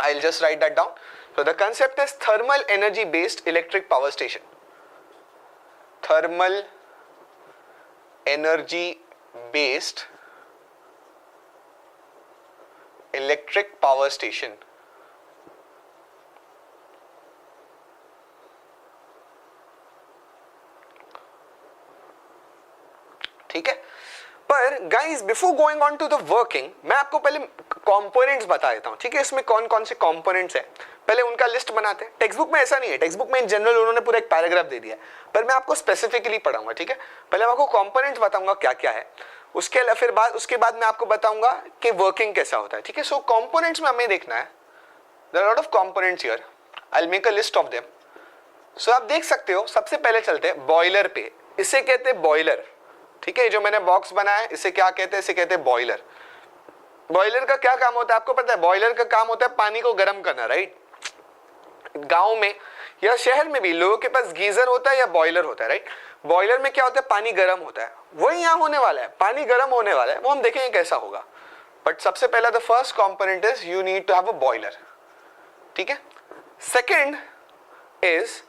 I'll just write that down. So the concept is thermal energy based electric power station. Thermal energy based electric power station. ठीक है, पर guys before going on to the working मैं आपको पहले components बता देता हूं, ठीक है। इसमें कौन कौन से कंपोनेंट्स हैं पहले उनका लिस्ट बनाते हैं। टेक्स्ट बुक में ऐसा नहीं है, टेक्स्ट बुक में इन जनरल उन्होंने पूरा एक पैराग्राफ दे दिया है, पर मैं आपको स्पेसिफिकली पढ़ाऊंगा, ठीक है। पहले मैं आपको कंपोनेंट्स बताऊंगा क्या क्या है, उसके बाद मैं आपको बताऊंगा कि वर्किंग कैसा होता है, ठीक है। सो कंपोनेंट्स में हमें देखना है, there are lot of components here, I will make a list of them. So आप देख सकते हो, सबसे पहले चलते हैं बॉयलर पे। इसे कहते हैं बॉयलर, ठीक है। जो मैंने बॉक्स बनाया है इसे क्या कहते हैं, इसे कहते हैं बॉयलर। बॉयलर का क्या काम होता है आपको पता है? बॉयलर का काम होता है पानी को गर्म करना, राइट। गांव में या शहर में भी लोगों के पास गीजर होता है या बॉयलर होता है, राइट। बॉयलर में क्या होता है, पानी गर्म होता है, वही यहाँ होने वाला है, पानी गर्म होने वाला है, वो हम देखेंगे कैसा होगा। बट सबसे पहला the first component is you need to have a boiler, ठीक है। Second is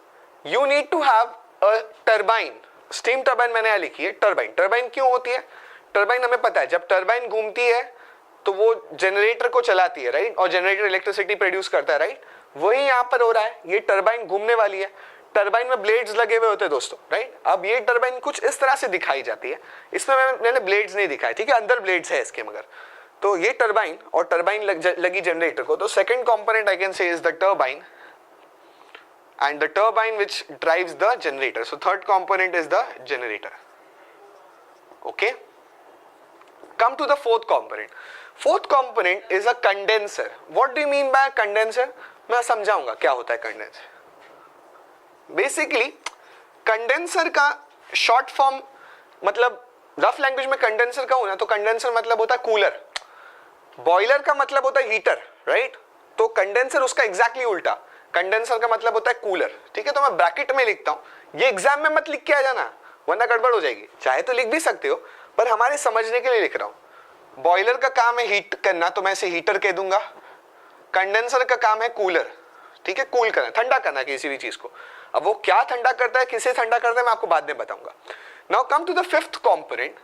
you need to have a turbine. Steam turbine मैंने यहाँ लिखी है, टर्बाइन। टर्बाइन क्यों होती है? टर्बाइन हमें पता है जब टर्बाइन घूमती है तो वो जनरेटर को चलाती है, राइट, और जनरेटर इलेक्ट्रिसिटी प्रोड्यूस करता है, राइट। वही यहाँ पर हो रहा है, ये टर्बाइन घूमने वाली है। टर्बाइन में ब्लेड्स लगे हुए होते हैं दोस्तों, राइट। अब ये टर्बाइन कुछ इस तरह से दिखाई जाती है, इसमें मैंने ब्लेड्स नहीं दिखाए, ठीक है, अंदर ब्लेड्स है इसके मगर। तो ये टर्बाइन और टर्बाइन लगी जनरेटर को, तो सेकेंड कॉम्पोनेंट आई कैन से is the turbine and the turbine which drives the generator. So third component is the generator. Okay, come to the fourth component. Fourth component is a condenser. What do you mean by condenser? मैं समझाऊंगा क्या होता है condenser. Basically condenser का short form, मतलब rough language में condenser का होना, तो कंडेंसर मतलब होता है कूलर। बॉयलर का मतलब होता है हीटर, राइट। तो कंडेंसर उसका एग्जैक्टली उल्टा, कंडेंसर का मतलब होता है कूलर, ठीक है। तो मैं ब्रैकेट में लिखता हूं, ये एग्जाम में मत लिख के आ जाना वरना गड़बड़ हो जाएगी। चाहे तो लिख भी सकते हो, पर हमारे समझने के लिए लिख रहा हूं। बॉयलर का काम है हीट करना, तो मैं इसे हीटर कह दूंगा। कंडेंसर का काम है कूलर, ठीक है, कूल करना, ठंडा करना किसी भी चीज को। अब वो क्या ठंडा करता है, किसे ठंडा करता है, मैं आपको बाद में बताऊंगा। Now come to the fifth component.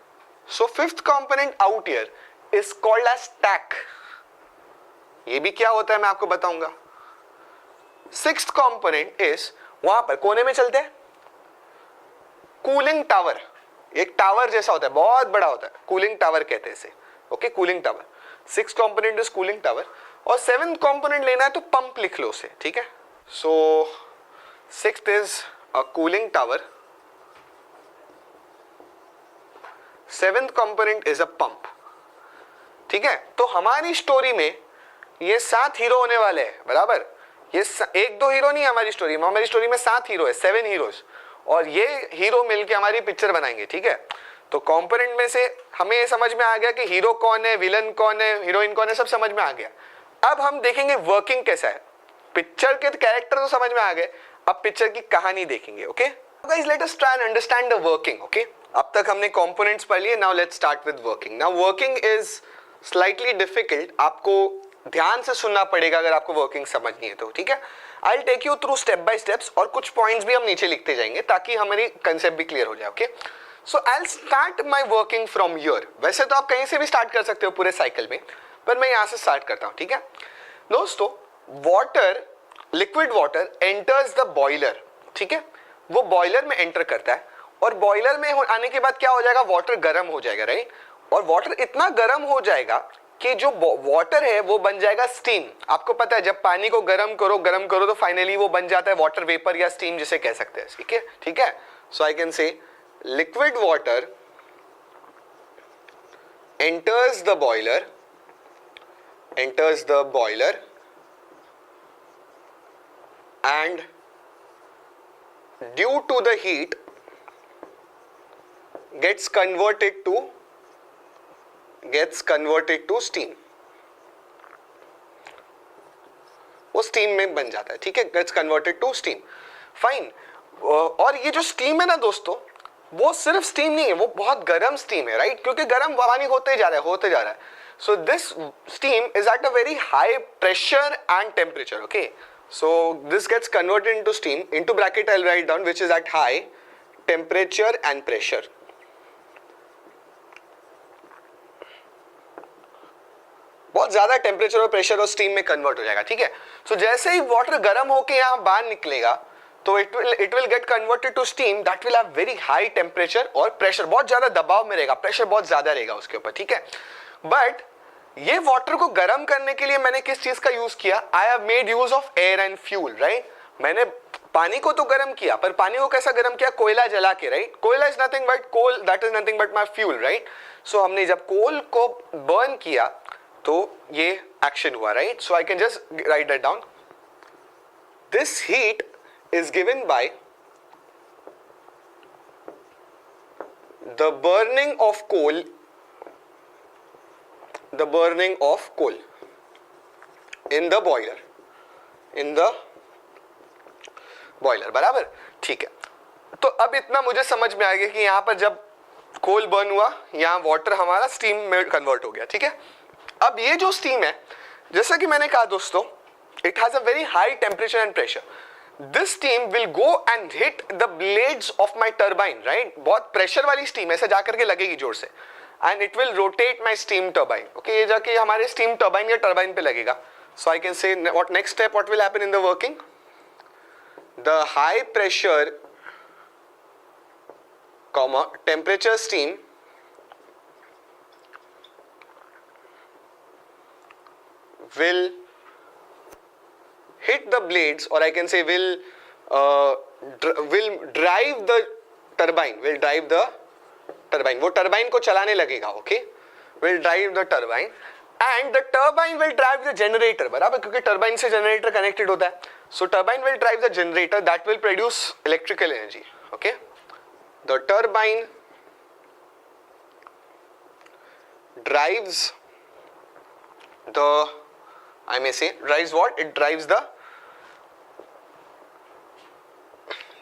So fifth component out here is called as stack. ये भी क्या होता है मैं आपको बताऊंगा। सिक्स्थ कंपोनेंट इज, वहां पर कोने में चलते हैं, कूलिंग टावर। एक टावर जैसा होता है, बहुत बड़ा होता है, कूलिंग टावर कहते हैं इसे, okay, cooling tower. Six component is cooling tower. और सेवेंथ कंपोनेंट लेना है तो पंप लिख लो उसे, ठीक है। So sixth is a cooling tower, seventh component is a pump, ठीक है। तो हमारी स्टोरी में ये 7 हीरो होने वाले हैं, बराबर। ये 1-2 हीरो नहीं है हमारी स्टोरी में, हमारी स्टोरी में 7 हीरो है, 7 हीरोज, और ये हीरो मिलके हमारी पिक्चर बनाएंगे, ठीक है। तो कंपोनेंट में से हमें ये समझ में आ गया कि हीरो कौन है, विलन कौन है, हीरोइन कौन है, सब समझ में आ गया। अब हम देखेंगे वर्किंग कैसा है। पिक्चर के कैरेक्टर तो समझ में आ गए, अब पिक्चर की कहानी देखेंगे, okay. Guys let us try and understand the working, okay. अब तक हमने कंपोनेंट्स पढ़ लिए, now let's start with working. Now working is slightly difficult, आपको ध्यान से सुनना पड़ेगा अगर आपको वर्किंग समझनी है तो, ठीक है। I will take you through step by steps, और कुछ पॉइंट्स भी हम नीचे लिखते जाएंगे ताकि हमारी कंसेप्ट भी क्लियर हो जाए, okay. So I will start my working from here. वैसे तो आप कहीं से भी स्टार्ट कर सकते हो पूरे साइकिल में, पर मैं यहां से स्टार्ट करता हूं, ठीक है। दोस्तों, water, liquid water enters the boiler, ठीक है। वो बॉयलर में एंटर करता है, और बॉयलर में आने के बाद क्या हो जाएगा, वाटर गर्म हो जाएगा, राइट। और वाटर इतना गर्म हो जाएगा कि जो वाटर है वो बन जाएगा स्टीम। आपको पता है जब पानी को गर्म करो तो फाइनली वो बन जाता है वाटर वेपर या स्टीम जिसे कह सकते हैं, ठीक है, ठीक है। So I can say liquid water enters the boiler and due to the heat gets converted to steam. वो स्टीम में बन जाता है, ठीक है, gets converted to steam. Fine. और ये जो स्टीम है ना दोस्तों, वो सिर्फ स्टीम नहीं है, वो बहुत गर्म स्टीम है, राइट, क्योंकि गर्म पानी होते जा रहा है। So this steam is at a very high pressure and temperature. Okay, so this gets converted into steam. Into bracket I'll write down which is at high temperature and pressure. बहुत ज्यादा temperature और pressure और steam में convert हो जाएगा. ठीक है, सो जैसे ही वाटर गर्म होके यहाँ बाहर निकलेगा तो it will get converted to steam that will have very high temperature और प्रेशर, बहुत ज्यादा दबाव में रहेगा, प्रेशर बहुत ज्यादा रहेगा उसके ऊपर. ठीक है, बट ये वाटर को गर्म करने के लिए मैंने किस चीज का यूज किया? I have made use of air and fuel. Right, मैंने पानी को तो गर्म किया, पर पानी को कैसा गर्म किया? कोयला जला के. राइट, कोयला is nothing but coal, that is nothing but my fuel. Right, so हमने जब कोल को बर्न किया तो ये एक्शन हुआ. Right, so I can just right that down. This heat is given by the burning of coal in the boiler. बराबर. ठीक है, तो अब इतना मुझे समझ में आ गया कि यहां पर जब कोल बर्न हुआ यहां वाटर हमारा स्टीम में कन्वर्ट हो गया. ठीक है, अब ये जो स्टीम है जैसा कि मैंने कहा दोस्तों, it has a very high temperature and pressure. This steam will go and hit the blades of my turbine, right? बहुत प्रेशर वाली स्टीम ऐसे जाकर के लगेगी जोर से, and it will rotate my steam turbine. Okay, ये जाके हमारे स्टीम टर्बाइन या टर्बाइन पे लगेगा. So I can say what next step, what will happen in the working? The high pressure, temperature steam will hit the blades, or I can say will drive the turbine. वो turbine को चलाने लगेगा. Okay, will drive the turbine and the turbine will drive the generator. बराबर, क्योंकि turbine से generator connected होता है. So turbine will drive the generator that will produce electrical energy. Okay, the turbine drives the, I may say, drives what? It drives the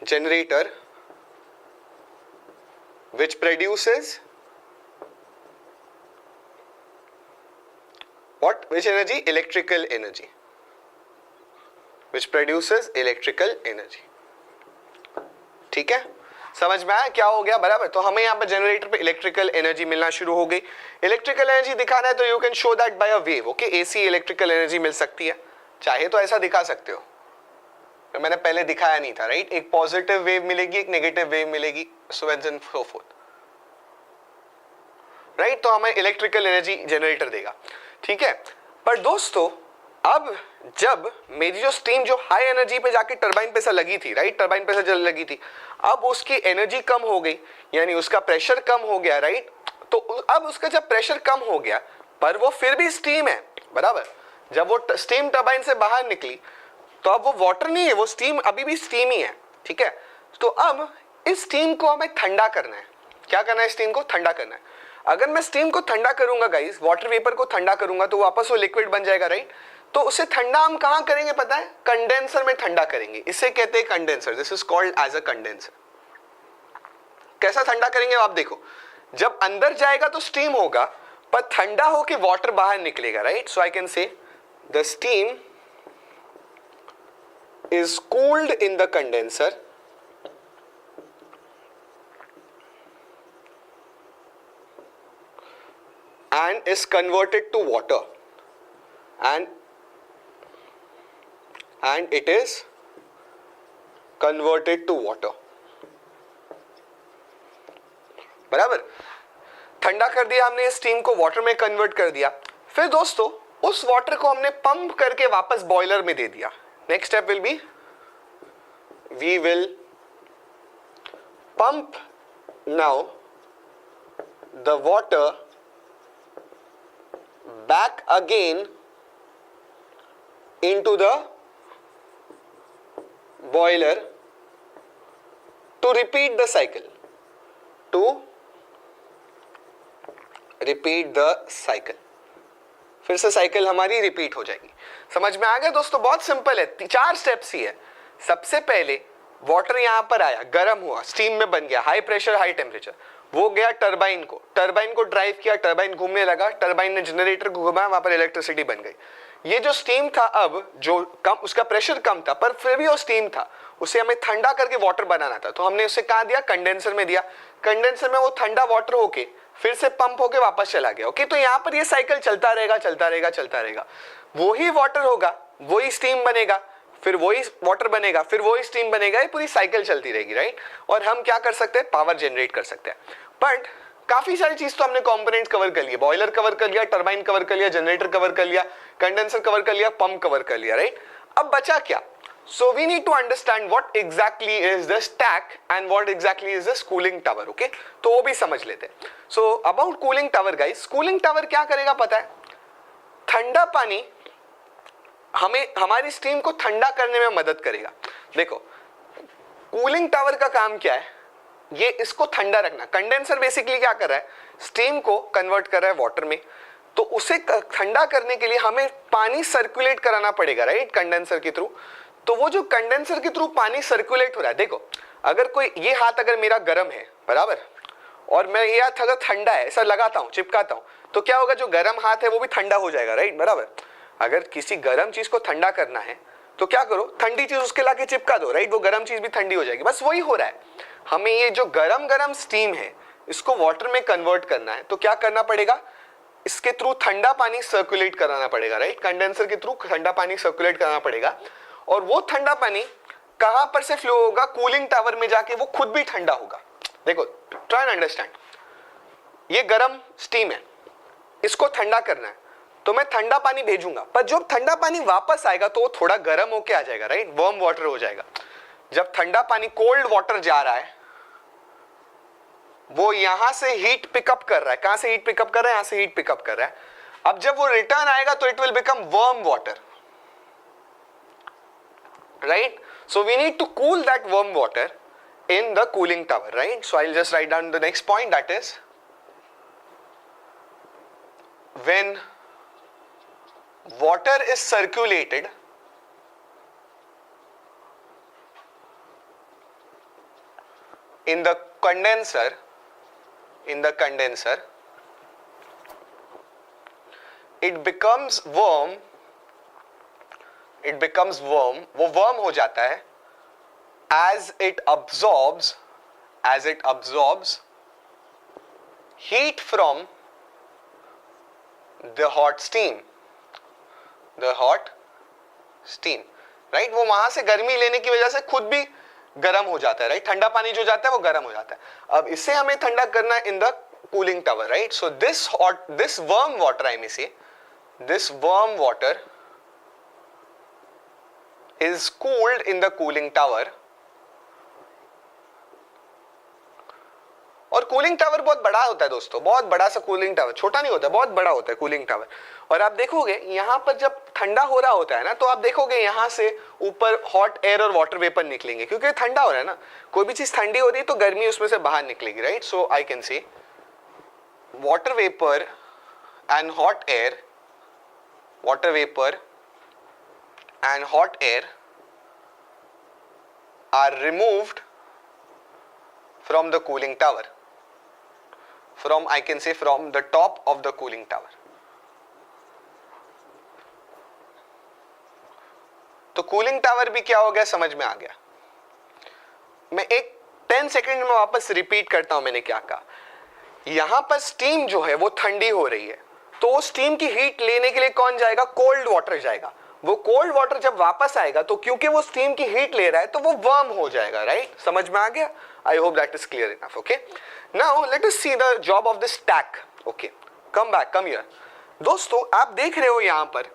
generator which produces what? Which energy? Electrical energy. Which produces electrical energy. ठीक है, समझ में आया क्या हो गया? बराबर. तो हमें यहाँ पर जनरेटर पे इलेक्ट्रिकल एनर्जी मिलना शुरू हो गई. इलेक्ट्रिकल एनर्जी दिखाना है तो you can show that by a wave. Okay, AC electrical energy मिल सकती है, चाहे तो ऐसा दिखा सकते हो. तो मैंने पहले दिखाया नहीं था. राइट, एक पॉजिटिव वेव मिलेगी, एक नेगेटिव वेव मिलेगी, so and so fourth. Right, तो हमें इलेक्ट्रिकल एनर्जी जनरेटर देगा. ठीक है, पर दोस्तों अब जब मेरी जो स्टीम जो हाई एनर्जी पे जाके टरबाइन पे से लगी थी, राइट, टरबाइन पे से जल लगी थी, अब उसकी एनर्जी कम हो गई, यानी उसका प्रेशर कम हो गया. राइट, तो अब उसका जब प्रेशर कम हो गया पर वो फिर भी स्टीम है. बराबर, जब वो स्टीम टरबाइन से बाहर निकली तो अब वो वाटर नहीं है, वो स्टीम अभी भी स्टीम ही है. ठीक है, तो अब इस स्टीम को हमें ठंडा करना है. क्या करना है? स्टीम को ठंडा करना है. अगर मैं स्टीम को ठंडा करूंगा गाइस, वाटर वेपर को ठंडा करूंगा तो वापस वो लिक्विड बन जाएगा. राइट, तो उसे ठंडा हम कहां करेंगे पता है? कंडेंसर में ठंडा करेंगे. इसे कहते हैं condenser. This is called as a condenser. कैसा ठंडा करेंगे आप देखो, जब अंदर जाएगा तो स्टीम होगा, पर ठंडा होके वाटर बाहर निकलेगा. Right, so I can say the steam is cooled in the condenser and is converted to water, and it is converted to water. बराबर, ठंडा कर दिया हमने, स्टीम को वाटर में कन्वर्ट कर दिया. फिर दोस्तों उस वाटर को हमने पंप करके वापस बॉयलर में दे दिया. Next step will be, we will pump now the water back again into the boiler to repeat the cycle. फिर से साइकिल हमारी रिपीट हो जाएगी. समझ में आ गया दोस्तों? बहुत सिंपल है, 4 स्टेप्स ही है. सबसे पहले वाटर यहां पर आया, गर्म हुआ, स्टीम में बन गया, हाई प्रेशर हाई टेम्परेचर. वो गया टरबाइन को ड्राइव किया, टरबाइन घूमने लगा, टरबाइन ने जनरेटर को घुमाया, वहां पर इलेक्ट्रिसिटी बन गई। ये जो स्टीम था अब जो कम, उसका प्रेशर कम था पर फिर भी वो स्टीम था, उसे हमें ठंडा करके वाटर बनाना था, तो हमने उसे कहाँ दिया, कंडेंसर में दिया। कंडेंसर में वो ठंडा वाटर होके फिर से पंप होके वापस चला गया। ओके, तो यहाँ पर ये साइकिल चलता रहेगा। वही वाटर होगा, वही स्टीम बनेगा, फिर वही वाटर बनेगा, फिर वही स्टीम बनेगा, ये पूरी साइकिल चलती रहेगी, राइट। और हम क्या कर सकते हैं, पावर जनरेट कर सकते हैं। बट काफी सारी चीज तो हमने कंपोनेंट्स कवर कर लिए, बॉयलर कवर कर लिया, टरबाइन कवर कर लिया, जनरेटर कवर कर लिया, कंडेंसर कवर कर लिया, पंप कवर कर लिया, राइट। अब बचा क्या? So we need to understand what exactly is the stack and what exactly is this cooling tower, okay? तो वो भी समझ लेते हैं। So about cooling tower guys, cooling tower क्या करेगा पता है? ठंडा पानी हमें हमारी स्टीम को ठंडा करने में मदद करेगा। देखो कूलिंग टावर का काम क्या है, ये इसको ठंडा रखना। कंडेंसर बेसिकली क्या कर रहा है, स्टीम को कन्वर्ट कर रहा है वाटर में, तो उसे ठंडा करने के लिए हमें पानी सर्कुलेट कराना पड़ेगा, राइट, कंडेंसर के थ्रू। तो वो जो कंडेंसर के थ्रू पानी सर्कुलेट हो रहा है, देखो अगर कोई ये हाथ अगर मेरा गर्म है बराबर, और मैं ये हाथ अगर ठंडा है ऐसा लगाता हूँ, चिपकाता हूँ, तो क्या होगा, जो गर्म हाथ है वो भी ठंडा हो जाएगा, राइट, बराबर। अगर किसी गर्म चीज को ठंडा करना है तो क्या करो, ठंडी चीज उसके लाके चिपका दो, राइट, वो गर्म चीज भी ठंडी हो जाएगी। बस वही हो रहा है, हमें ये जो गरम स्टीम है इसको वाटर में कन्वर्ट करना है, तो क्या करना पड़ेगा, इसके थ्रू ठंडा पानी सर्कुलेट कराना पड़ेगा, राइट, कंडेंसर के थ्रू ठंडा पानी सर्कुलेट कराना पड़ेगा। और वो ठंडा पानी कहां पर से फ्लो होगा, कूलिंग टावर में जाके वो खुद भी ठंडा होगा। देखो ट्राई एंड अंडरस्टैंड, ये गरम स्टीम है, इसको ठंडा करना है, तो मैं ठंडा पानी भेजूंगा, पर जब ठंडा पानी वापस आएगा तो वो थोड़ा गर्म होके आ जाएगा, राइट, वार्म वाटर हो जाएगा। जब ठंडा पानी कोल्ड वाटर जा रहा है, वो यहां से हीट पिकअप कर रहा है, कहां से हीट पिकअप कर रहा है, यहां से हीट पिकअप कर रहा है। अब जब वो रिटर्न आएगा तो it will become warm water, right? So we need to cool that warm water in the cooling tower, right? So I'll just write down the next point, that is when water is circulated in the condenser, it becomes warm, वो worm हो जाता है as it absorbs heat from the hot steam, right, वो वहां से गर्मी लेने की वजह से खुद भी गर्म हो जाता है, राइट, ठंडा पानी जो जाता है वो गर्म हो जाता है। अब इसे हमें ठंडा करना है in the cooling tower, right. So this warm water, I may say, this warm water is cooled in the cooling tower। और कूलिंग टावर बहुत बड़ा होता है दोस्तों, बहुत बड़ा सा कूलिंग टावर, छोटा नहीं होता, बहुत बड़ा होता है कूलिंग टावर। और आप देखोगे यहाँ पर जब ठंडा हो रहा होता है ना, तो आप देखोगे यहाँ से ऊपर हॉट एयर और वाटर वेपर निकलेंगे, क्योंकि ठंडा हो रहा है ना, कोई भी चीज ठंडी हो रही है तो गर्मी उसमें से बाहर निकलेगी, राइट। सो आई कैन से water vapour and hot air, water vapor and hot air are removed from the cooling tower, from, I can say, from the top of the cooling tower। तो cooling tower भी क्या हो गया, समझ में आ गया। मैं एक 10 सेकंड में वापस रिपीट करता हूं मैंने क्या कहा। यहां पर स्टीम जो है वो ठंडी हो रही है, तो स्टीम की हीट लेने के लिए कौन जाएगा, कोल्ड वाटर जाएगा। वो कोल्ड वाटर जब वापस आएगा तो क्योंकि वो स्टीम की हीट ले रहा है तो वो वार्म हो जाएगा, राइट। समझ में आ गया? I hope that is clear enough. Okay, now let us see the job of the stack. Okay, come back, come here. दोस्तों आप देख रहे हो यहां पर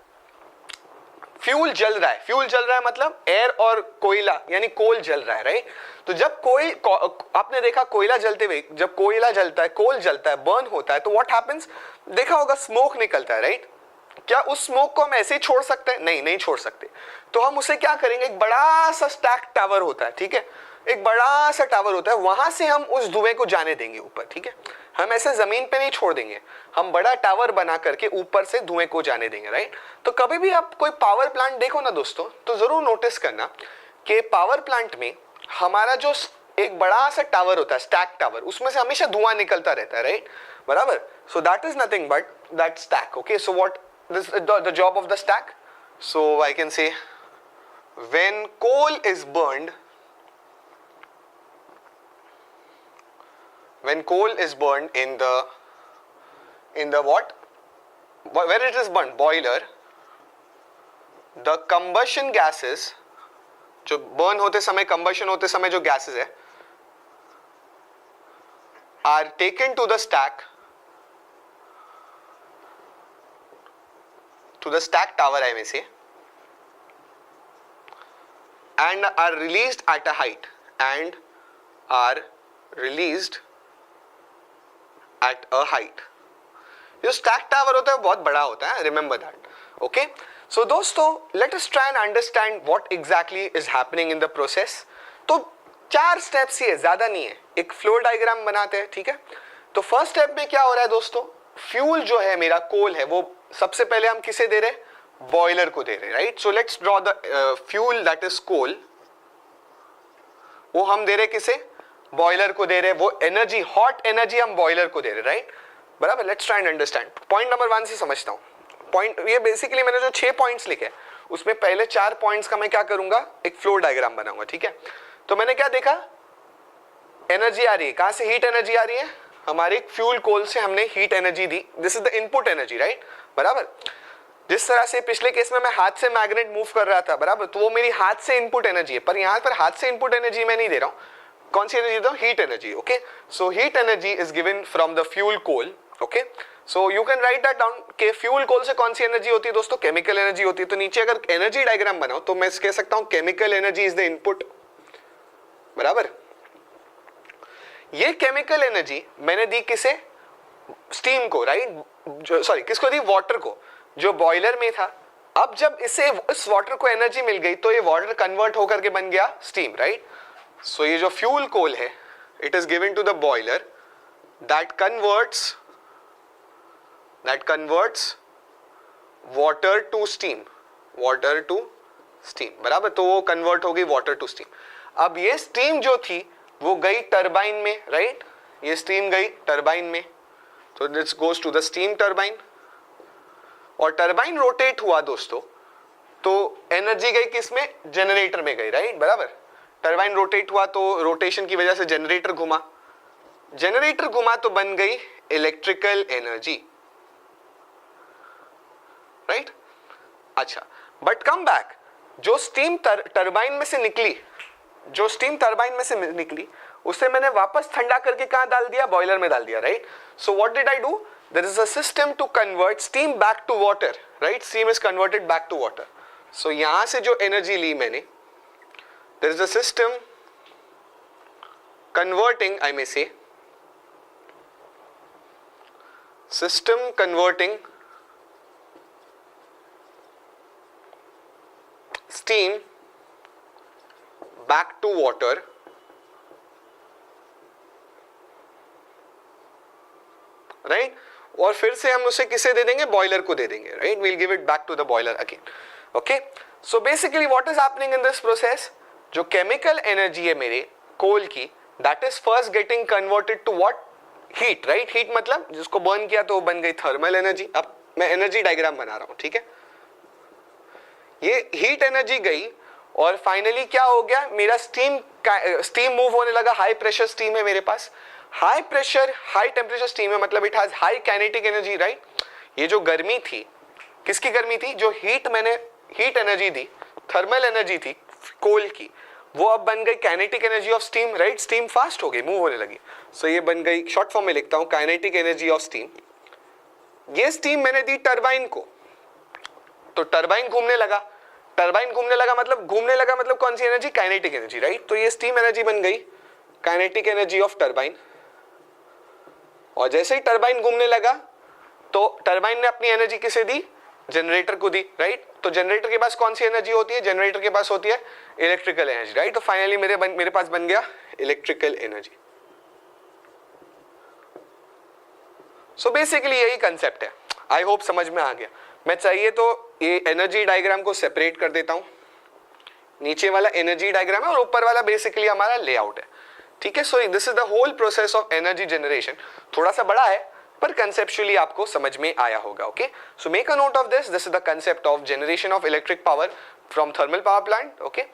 फ्यूल जल रहा है। फ्यूल जल रहा है मतलब एयर और कोयला यानी कोल जल रहा है, राइट। तो जब आपने देखा कोयला जलते हुए, जब कोयला जलता है, कोल जलता है, बर्न होता है, तो व्हाट हैपेंस, देखा होगा स्मोक निकलता है, राइट। क्या उस स्मोक को हम ऐसे ही छोड़ सकते हैं? नहीं छोड़ सकते। तो हम उसे क्या करेंगे, एक बड़ा सा स्टैक टावर होता है, ठीक है, एक बड़ा सा टावर होता है, वहां से हम उस धुएं को जाने देंगे ऊपर, ठीक है। हम ऐसे जमीन पे नहीं छोड़ देंगे, हम बड़ा टावर बना करके ऊपर से धुएं को जाने देंगे, राइट। तो कभी भी आप कोई पावर प्लांट देखो ना दोस्तों, तो जरूर नोटिस करना कि पावर प्लांट में हमारा जो एक बड़ा सा टावर होता है, स्टैक टावर, उसमें से हमेशा धुआं निकलता रहता है, राइट, बराबर. So that is nothing but that stack. Okay, so what this the job of the stack. So I can say when coal is burned, when coal is burned in the what, where it is burned, boiler, the combustion gases, जो burn होते समय, combustion होते समय जो gases है, are taken to the stack, to the stack tower I may say, and are released at a height, and are released at a height. जो stack tower होता है वो बहुत बड़ा होता है, रिमेंबर दैट. ओके, सो दोस्तों let us try and understand what exactly is happening in the process. तो 4 स्टेप्स ही है, ज्यादा नहीं है. एक फ्लो डायग्राम बनाते हैं, ठीक है. तो फर्स्ट स्टेप में क्या हो रहा है दोस्तों, फ्यूल जो है मेरा कोल है वो सबसे पहले हम किसे दे रहे हैं, बॉयलर को दे रहे हैं, right. So let's draw the fuel that is coal, वो हम दे रहे किसे, बॉयलर को दे रहे. वो एनर्जी, हॉट एनर्जी हम बॉयलर को दे रहे, राइट, बराबर. Let's try and understand. Point number 1 से समझता हूं. पॉइंट, ये बेसिकली मैंने जो 6 पॉइंट्स लिखे उसमें पहले 4 पॉइंट्स का मैं क्या करूंगा, एक फ्लो डायग्राम बनाऊंगा, ठीक है. तो मैंने क्या देखा, एनर्जी आ रही है, कहां से हीट एनर्जी आ रही है, हमारे फ्यूल कोल से हमने heat energy the. This is the input energy, right, बराबर. जिस तरह से पिछले केस में मैं हाथ से मैग्नेट मूव कर रहा था, बराबर, तो वो मेरी हाथ से इनपुट एनर्जी है. पर यहां पर हाथ से इनपुट एनर्जी मैं नहीं दे रहा हूं. कौन सी एनर्जी दो, heat energy. Okay, so heat energy is given from the fuel coal. Okay, so you can write that down कि फ्यूल कोल से कौन सी एनर्जी होती है दोस्तों, केमिकल एनर्जी होती है. तो नीचे अगर एनर्जी डायग्राम बनाओ तो मैं कह सकता हूं chemical energy is the input, बराबर. ये केमिकल एनर्जी मैंने दी किसे, स्टीम को, राइट, सॉरी किसको दी, वाटर को, जो बॉयलर में था. अब जब इस वाटर को एनर्जी मिल गई तो ये वाटर कन्वर्ट होकर के बन गया स्टीम, राइट. सो ये जो फ्यूल कोल है, it is given to the boiler that converts water to steam, बराबर. तो वो कन्वर्ट हो गई वाटर टू स्टीम. अब ये स्टीम जो थी वो गई टरबाइन में, राइट, ये स्टीम गई टरबाइन में. तो this goes to the steam turbine, और टरबाइन रोटेट हुआ दोस्तों, तो एनर्जी गई किसमें, जनरेटर में गई, राइट, बराबर. टरबाइन रोटेट हुआ तो रोटेशन की वजह से जनरेटर घुमा तो बन गई इलेक्ट्रिकल एनर्जी, राइट. अच्छा, बट कम बैक, जो स्टीम टरबाइन में से निकली, उसे मैंने वापस ठंडा करके कहां डाल दिया, बॉयलर में डाल दिया, right. So what did I do, there is a system to convert steam back to water, right. Steam is converted back to water. So यहां से जो एनर्जी ली मैंने, there is a system converting, I may say, system converting steam back to water, right. और फिर से हम उसे किसे दे देंगे, बॉयलर को दे देंगे, right. we'll give it back to the boiler again. okay, so basically what is happening in this process, जो केमिकल एनर्जी है मेरे कोल की, that is first getting converted to what, heat, right. Heat मतलब जिसको burn किया तो वो बन गई थर्मल एनर्जी. अब मैं एनर्जी डायग्राम बना रहा हूं, ठीक है. ये हीट एनर्जी गई और फाइनली क्या हो गया, मेरा स्टीम मूव होने लगा. हाई प्रेशर स्टीम है मेरे पास, high pressure high temperature steam है, मतलब it has high kinetic energy, right. ये जो गर्मी थी, किसकी गर्मी थी, जो मैंने हीट एनर्जी दी, थर्मल एनर्जी थी कोल की, वो अब बन गई kinetic energy of steam, right. Steam fast हो गई, मूव होने लगी. सो ये बन गई, शॉर्ट फॉर्म में लिखता हूं, काइनेटिक एनर्जी ऑफ स्टीम. ये स्टीम मैंने दी टरबाइन को, तो टरबाइन घूमने लगा मतलब कौन सी एनर्जी, काइनेटिक एनर्जी, राइट. तो ये स्टीम एनर्जी बन गई काइनेटिक एनर्जी ऑफ टरबाइन. और जैसे ही टरबाइन घूमने लगा तो टरबाइन ने अपनी एनर्जी किसे दी, जनरेटर को दी, राइट. तो जनरेटर के पास कौन सी एनर्जी होती है, जनरेटर के पास होती है इलेक्ट्रिकल एनर्जी, राइट. तो फाइनली मेरे पास बन गया इलेक्ट्रिकल एनर्जी. सो बेसिकली यही कंसेप्ट है. आई होप समझ में आ गया. मैं चाहिए तो ये एनर्जी डायग्राम को सेपरेट कर देता हूं. नीचे वाला एनर्जी डायग्राम है और ऊपर वाला बेसिकली हमारा लेआउट है. ठीक है. So this is the whole process of energy generation. थोड़ा सा बड़ा है पर कंसेप्चुअली आपको समझ में आया होगा. Okay, so make a note of this. This is the concept of generation of electric power from thermal power plant. Okay,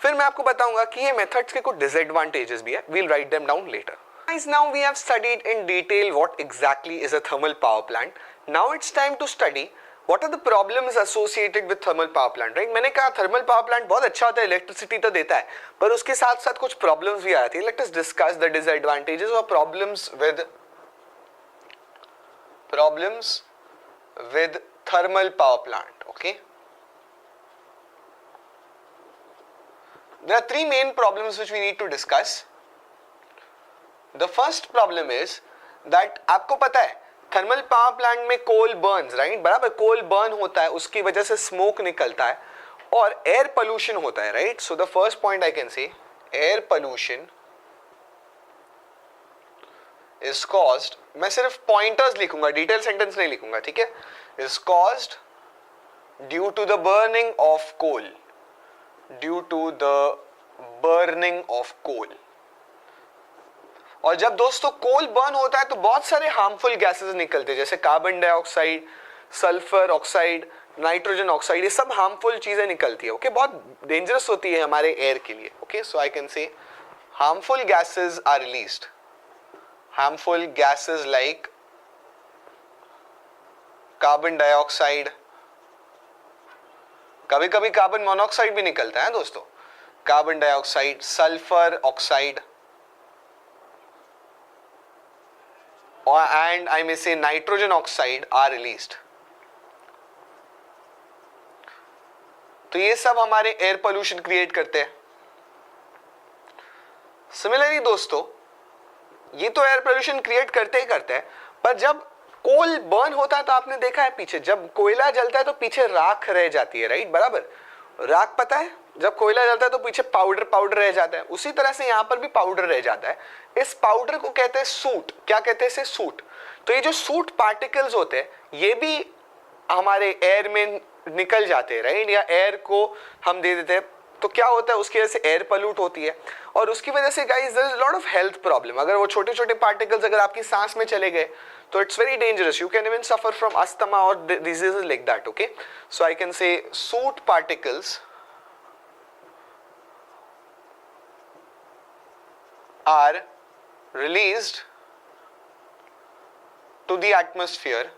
फिर मैं आपको बताऊंगा कि ये मेथड्स के कुछ डिसएडवांटेजेस भी है. We'll write them down later. Guys, now we have studied in detail what exactly is a thermal power plant. Now it's time to study what are the problems associated with thermal power plant, right? मैंने कहा thermal power plant बहुत अच्छा होता है, electricity तो देता है, पर उसके साथ साथ कुछ प्रॉब्लम्स भी आती है. Let us discuss the disadvantages or problems with thermal power plant. Okay, there are three main problems which we need to discuss. The first problem is that आपको पता है थर्मल पावर प्लांट में कोल Burns, right, बराबर. कोल burn होता है, उसकी वजह से स्मोक निकलता है और एयर पोल्यूशन होता है, right. So the first point I can से एयर पोल्यूशन इज कॉज्ड, मैं सिर्फ पॉइंटर्स लिखूंगा, डिटेल सेंटेंस नहीं लिखूंगा, ठीक है. Is caused due to the burning of coal, due to the burning of coal. और जब दोस्तों कोल बर्न होता है तो बहुत सारे हार्मफुल गैसेस निकलते हैं, जैसे carbon dioxide, sulphur oxide, nitrogen oxide, ये सब हार्मफुल चीजें निकलती है. ओके, बहुत डेंजरस होती है हमारे एयर के लिए. Okay, so I can say harmful gases are released. Harmful gases like carbon dioxide, कभी कभी कार्बन मोनोऑक्साइड भी निकलता है दोस्तों. Carbon dioxide, sulphur oxide, and I may say nitrogen oxide are released. तो ये सब हमारे एयर पोल्यूशन क्रिएट करते हैं. सिमिलरली दोस्तों, ये तो एयर पोल्यूशन क्रिएट करते ही करते हैं, पर जब कोल बर्न होता है तो आपने देखा है पीछे जब कोयला जलता है तो पीछे राख रह जाती है, राइट, बराबर. राख पता है, जब कोयला जलता है तो पीछे पाउडर रह जाता है. उसी तरह से यहाँ पर भी पाउडर रह जाता है. इस पाउडर को कहते हैं सूट. क्या कहते हैं इसे? सूट. तो ये जो सूट पार्टिकल्स होते हैं ये भी हमारे एयर में निकल जाते हैं, राइट, या एयर को हम दे देते हैं. तो क्या होता है, उसकी वजह से एयर पोल्यूट होती है और उसकी वजह से guys there is lot of health problem. अगर वो छोटे छोटे पार्टिकल्स अगर आपकी सांस में चले गए तो it's very dangerous. You can even suffer from asthma और diseases like that. Okay, so I can say soot particles are released to the atmosphere,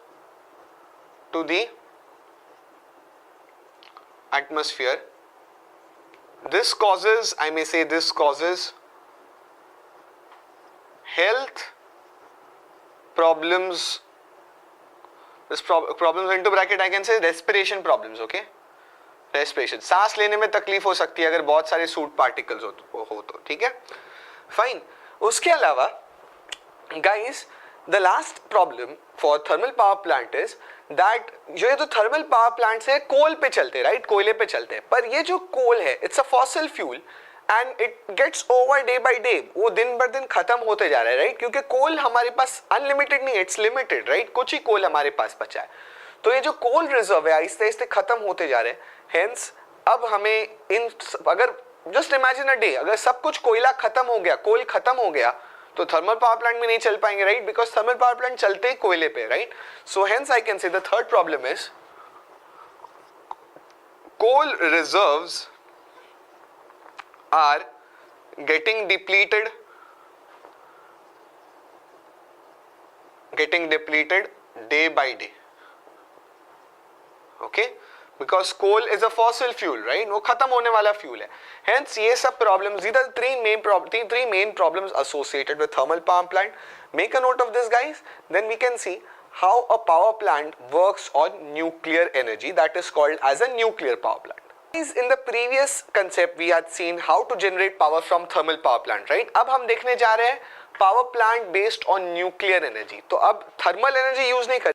this causes, I may say this causes health problems. This problems into bracket I can say respiration problems. Okay, respiration, सांस लेने में तकलीफ हो सकती है अगर बहुत सारे सूट पार्टिकल्स हो तो, ठीक है, फाइन. उसके अलावा guys the last problem for thermal power plant is that जो ये तो थर्मल पावर प्लांट से कोल पे चलते हैं, राइट, कोयले पे चलते हैं, पर ये जो कोल है it's a fossil fuel and it gets over day by day. वो दिन बर दिन खत्म होते जा रहा है, राइट, क्योंकि कोल हमारे पास अनलिमिटेड नहीं है, इट्स लिमिटेड, राइट. कुछ ही कोल हमारे पास बचा है. तो ये जो कोल रिजर्व है आहिस्ते आहिस्ते खत्म होते जा रहे हैं. हेंस अब हमें इन, अगर जस्ट इमेजिन अ डे, अगर सब कुछ कोयला खत्म हो गया, कोल खत्म हो गया, तो थर्मल पावर प्लांट में नहीं चल पाएंगे, right, because thermal power plant चलते ही कोयले पे, right. So hence I can say the third problem is coal reserves are getting depleted day by day. Okay, because coal is a fossil fuel, right, वो खत्म होने वाला fuel है. Hence ये सब problems, these are three main problems associated with thermal power plant. Make a note of this guys, then we can see how a power plant works on nuclear energy, that is called as a nuclear power plant. In the previous concept we had seen how to generate power from thermal power plant, right. अब हम देखने जा रहे हैं power plant based on nuclear energy. तो अब thermal energy use नहीं कर